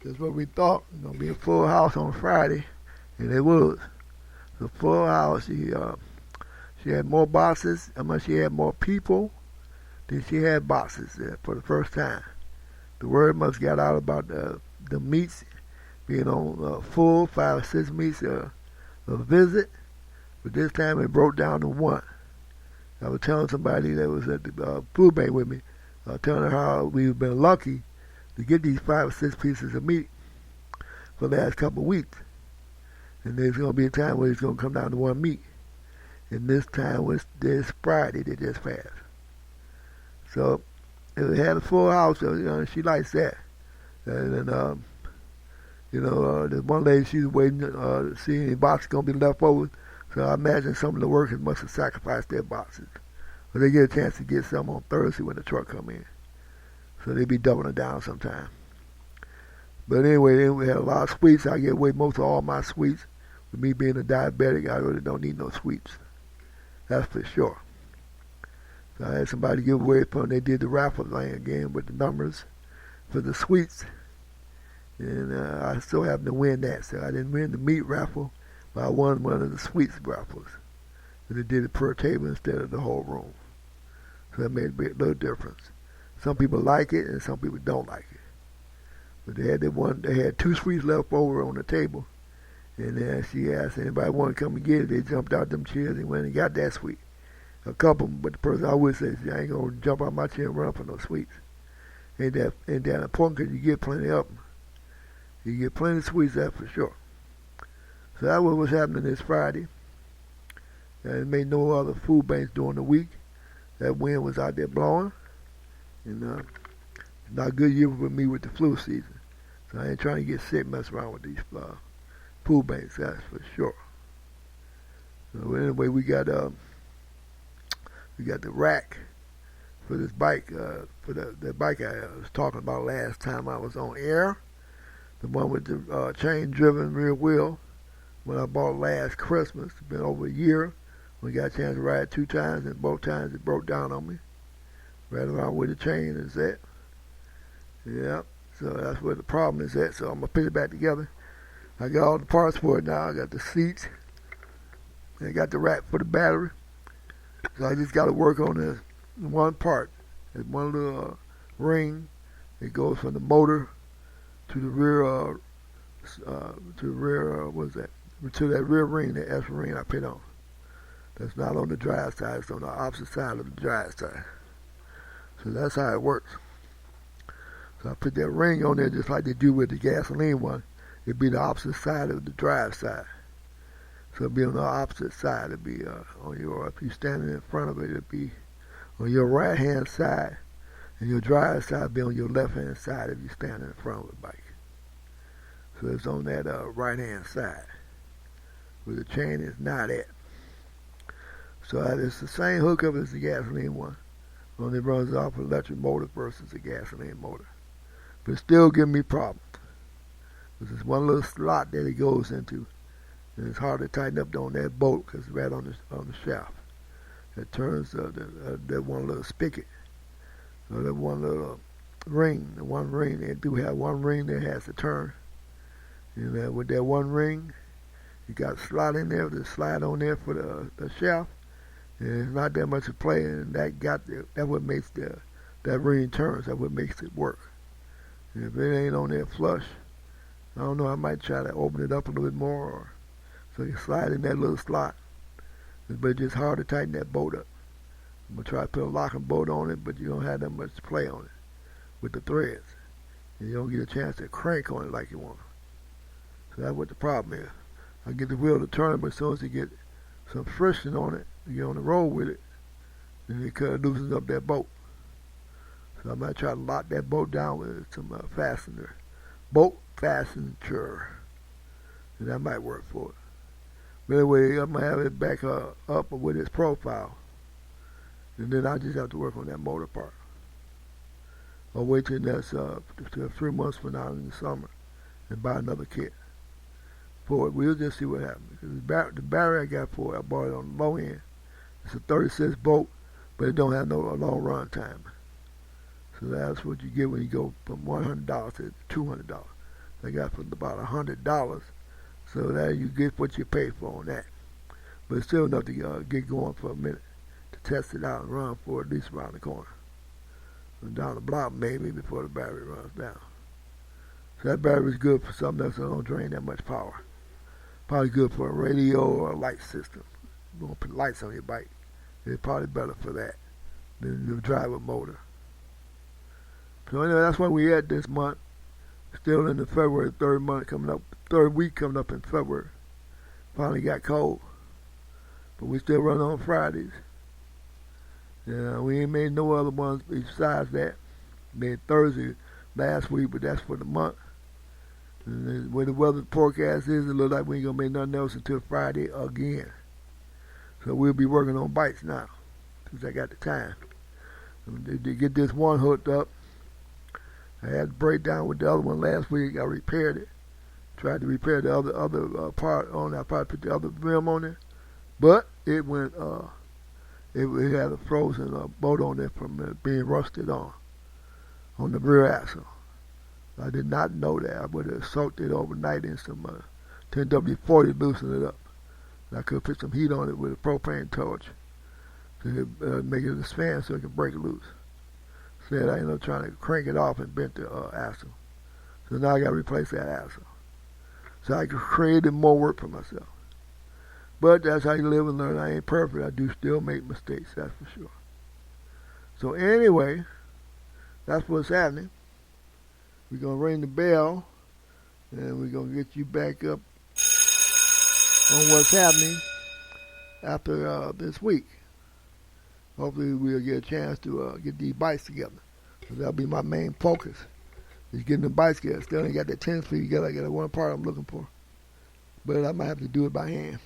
That's what we thought. It was gonna be a full house on Friday, and it was. The full house. She had more boxes. She had more people than she had boxes for the first time. The word must got out about the meats being on full 5 or 6 meats a visit, but this time it broke down to one. I was telling somebody that was at the food bank with me, telling her how we've been lucky to get these 5 or 6 pieces of meat for the last couple of weeks. And there's going to be a time where it's going to come down to one meat. And this time was this Friday that just passed. So it had a full house, so she likes that. And there's one lady, she's waiting to see any boxes going to be left over. So I imagine some of the workers must have sacrificed their boxes. But they get a chance to get some on Thursday when the truck come in. So they be doubling it down sometime. But anyway, then we had a lot of sweets. I get away most of all my sweets. With me being a diabetic, I really don't need no sweets. That's for sure. So I had somebody give away from, they did the raffle thing again with the numbers for the sweets. And I still happened to win that. So I didn't win the meat raffle, but I won one of the sweets raffles. And they did it per table instead of the whole room. So that made a little difference. Some people like it and some people don't like it. But they had 2 sweets left over on the table. And then she asked anybody want to come and get it. They jumped out them chairs and went and got that sweet. A couple, but the person I would say, I ain't gonna jump out my chair and run for no sweets. Ain't that important? Because you get plenty of them. You get plenty of sweets, that's for sure. So that's what was happening this Friday. And it made no other food banks during the week. That wind was out there blowing. And not a good year for me with the flu season. So I ain't trying to get sick, mess around with these food banks, that's for sure. So anyway, we got the rack for this bike, for the bike I was talking about last time I was on air. The one with the chain-driven rear wheel, when I bought last Christmas. It's been over a year. We got a chance to ride 2 times, and both times it broke down on me. Right around where the chain is at. Yeah, so that's where the problem is at. So I'm gonna put it back together. I got all the parts for it now. I got the seats. I got the rack for the battery. So I just got to work on this one part. There's one little ring. It goes from the motor to the rear, what's that? To that rear ring, the S ring I put on. That's not on the drive side. It's on the opposite side of the drive side. So that's how it works. So I put that ring on there just like they do with the gasoline one. It'd be the opposite side of the drive side. So it'd be on the opposite side. It'd be on your, if you're standing in front of it, it'd be on your right hand side. And your drive side would be on your left hand side if you're standing in front of the bike. So it's on that right hand side where the chain is not at. So it's the same hookup as the gasoline one. Only runs off an electric motor versus a gasoline motor. But it still gives me problems. There's one little slot that it goes into, and it's hard to tighten up on that bolt because it's right on the shaft. It turns that one little spigot, or that one little ring. The one ring, they do have one ring that has to turn. And with that one ring, you got a slot in there to slide on there for the shaft. And it's not that much to play, and that what makes that ring turns. That what makes it work. And if it ain't on there flush, I don't know, I might try to open it up a little bit more, so you slide in that little slot. But it's just hard to tighten that bolt up. I'm going to try to put a locking bolt on it, but you don't have that much to play on it with the threads. And you don't get a chance to crank on it like you want. So that's what the problem is. I get the wheel to turn, but as soon as you get some friction on it, you get on the road with it, then it kind of loosens up that bolt. So I might try to lock that bolt down with some fastener. Bolt fastener. And that might work for it. But anyway, I'm going to have it back up with its profile. And then I just have to work on that motor part. I'll wait till that's 3 months from now in the summer and buy another kit for it. We'll just see what happens. Because the battery I got for it, I bought it on the low end. It's a 36 volt, but it don't have no long run time. So that's what you get when you go from $100 to $200. I got for about $100. So that you get what you pay for on that. But it's still enough to get going for a minute to test it out and run for at least around the corner. And down the block maybe before the battery runs down. So that battery is good for something else that don't drain that much power. Probably good for a radio or a light system. You want to put lights on your bike. It's probably better for that than the driver motor. So anyway, that's where we at this month. Still in the February, third week coming up in February. Finally got cold. But we still run on Fridays. Yeah, we ain't made no other ones besides that. Made Thursday last week, but that's for the month. And where the weather forecast is, it looks like we ain't gonna make nothing else until Friday again. So we'll be working on bikes now, since I got the time. To get this one hooked up, I had to break down with the other one last week. I repaired it. Tried to repair the other part on it. I probably put the other rim on it, but it went. It had a frozen bolt on it from it being rusted on the rear axle. I did not know that. I would have soaked it overnight in some 10W40 to loosen it up. And I could put some heat on it with a propane torch to make it expand so it could break loose. Instead, I ended up trying to crank it off and bent the axle. So now I got to replace that axle. So I created more work for myself. But that's how you live and learn. I ain't perfect. I do still make mistakes, that's for sure. So anyway, that's what's happening. We're going to ring the bell, and we're going to get you back up on what's happening after this week. Hopefully we'll get a chance to get these bikes together. So that'll be my main focus, is getting the bikes together. Still ain't got that 10-speed together. I got that one part I'm looking for. But I might have to do it by hand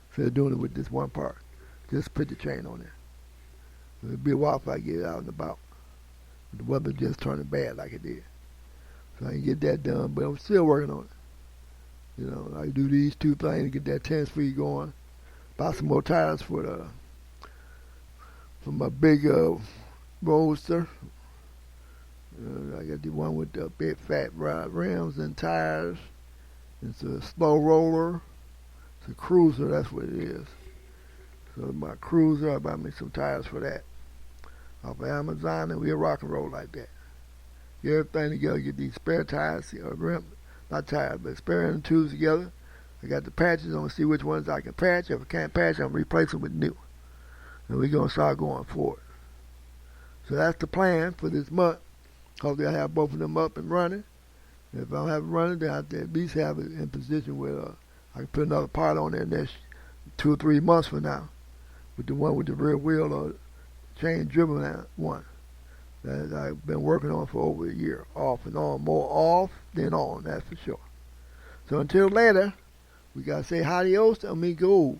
instead of doing it with this one part. Just put the chain on there. It'll be a while if I get it out and about. The weather just turning bad like it did. So I can get that done, but I'm still working on it. You know, I do these two things to get that 10-speed going. Buy some more tires for my big Roadster. I got the one with the big fat rims and tires. It's a slow roller. It's a cruiser, that's what it is. So my cruiser, I bought me some tires for that off of Amazon, and we'll rock and roll like that. Get everything together, get these spare tires, not tires, but spare end tubes together. I got the patches, I'm going to see which ones I can patch. If I can't patch, I'm going to replace them with new. And we're going to start going forward. So that's the plan for this month. Hopefully I have both of them up and running. And if I don't have it running, then I have to at least have it in position where I can put another part on there next 2 or 3 months from now. With the one with the rear wheel or chain driven one that I've been working on for over a year. Off and on. More off than on, that's for sure. So until later, we got to say adios, amigos.